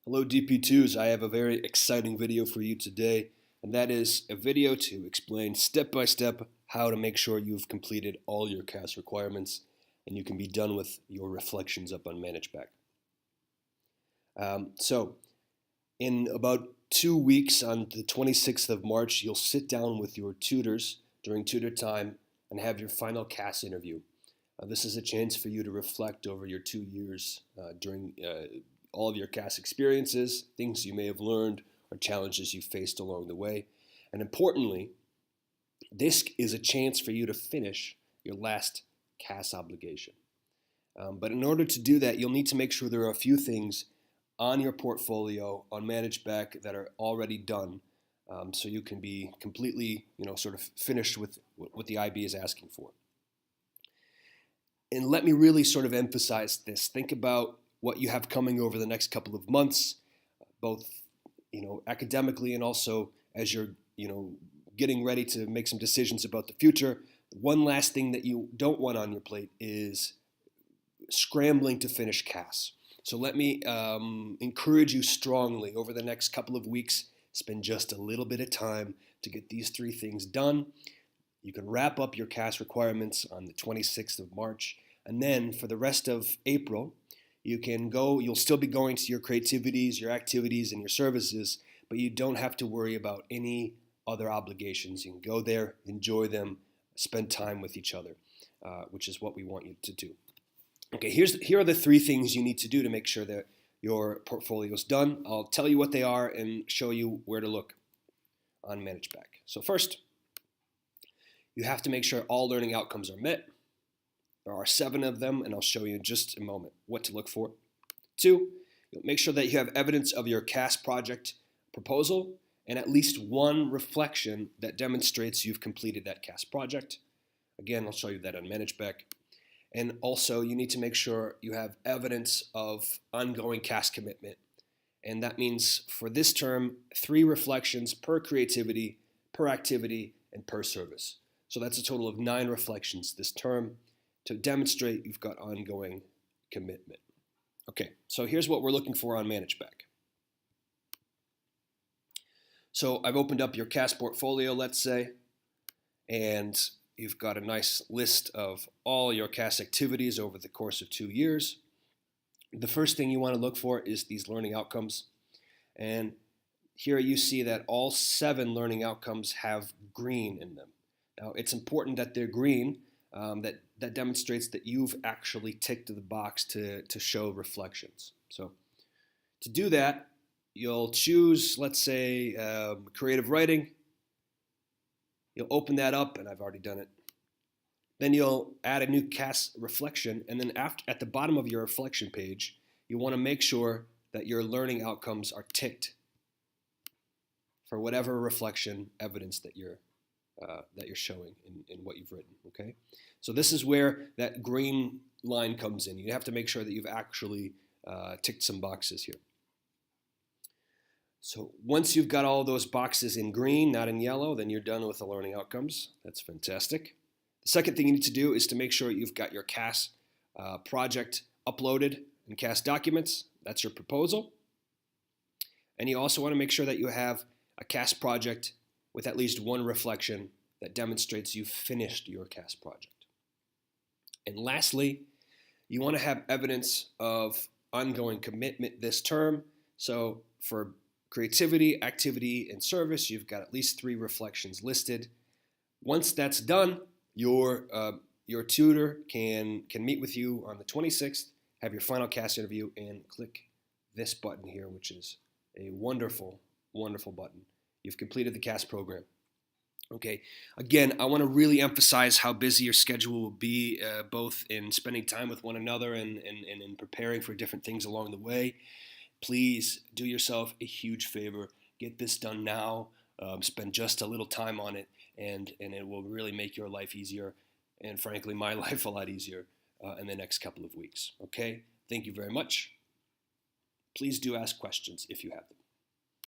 Hello DP2s, I have a very exciting video for you today, and that is a video to explain step by step how to make sure you've completed all your CAS requirements and you can be done with your reflections up on ManageBack. So in about 2 weeks, on the 26th of March, you'll sit down with your tutors during tutor time and have your final CAS interview. This is a chance for you to reflect over your 2 years during all of your CAS experiences, things you may have learned, or challenges you faced along the way. And importantly, this is a chance for you to finish your last CAS obligation. But in order to do that, you'll need to make sure there are a few things on your portfolio on ManageBack that are already done, so you can be completely, sort of finished with what the IB is asking for. And let me really sort of emphasize this. Think about what you have coming over the next couple of months, both academically and also as you're getting ready to make some decisions about the future. One last thing that you don't want on your plate is scrambling to finish CAS. So let me encourage you strongly over the next couple of weeks, spend just a little bit of time to get these 3 things done. You can wrap up your CAS requirements on the 26th of March, and then for the rest of April, you'll still be going to your creativities, your activities, and your services, but you don't have to worry about any other obligations. You can go there, enjoy them, spend time with each other, which is what we want you to do. Okay, here are the 3 things you need to do to make sure that your portfolio is done. I'll tell you what they are and show you where to look on ManageBack. So first, you have to make sure all learning outcomes are met. There are 7 of them, and I'll show you in just a moment what to look for. 2, make sure that you have evidence of your CAS project proposal and at least 1 reflection that demonstrates you've completed that CAS project. Again, I'll show you that on ManageBack. And also, you need to make sure you have evidence of ongoing CAS commitment. And that means for this term, 3 reflections per creativity, per activity, and per service. So that's a total of 9 reflections this term to demonstrate you've got ongoing commitment. Okay, so here's what we're looking for on ManageBack. So I've opened up your CAS portfolio, let's say, and you've got a nice list of all your CAS activities over the course of 2 years. The first thing you want to look for is these learning outcomes. And here you see that all 7 learning outcomes have green in them. Now, it's important that they're green. That demonstrates that you've actually ticked the box to show reflections. So to do that, you'll choose, let's say, creative writing. You'll open that up, and I've already done it. Then you'll add a new CAS reflection, and then at the bottom of your reflection page, you want to make sure that your learning outcomes are ticked for whatever reflection evidence that you're showing in what you've written, okay? So this is where that green line comes in. You have to make sure that you've actually ticked some boxes here. So once you've got all those boxes in green, not in yellow, then you're done with the learning outcomes. That's fantastic. The second thing you need to do is to make sure you've got your CAS project uploaded in CAS documents. That's your proposal. And you also want to make sure that you have a CAS project with at least 1 reflection that demonstrates you've finished your CAS project. And lastly, you want to have evidence of ongoing commitment this term. So for creativity, activity, and service, you've got at least 3 reflections listed. Once that's done, your tutor can meet with you on the 26th, have your final CAS interview, and click this button here, which is a wonderful, wonderful button. You've completed the CAS program. Okay, again, I want to really emphasize how busy your schedule will be, both in spending time with one another and in preparing for different things along the way. Please do yourself a huge favor. Get this done now. Spend just a little time on it, and it will really make your life easier, and frankly, my life a lot easier in the next couple of weeks. Okay, thank you very much. Please do ask questions if you have them.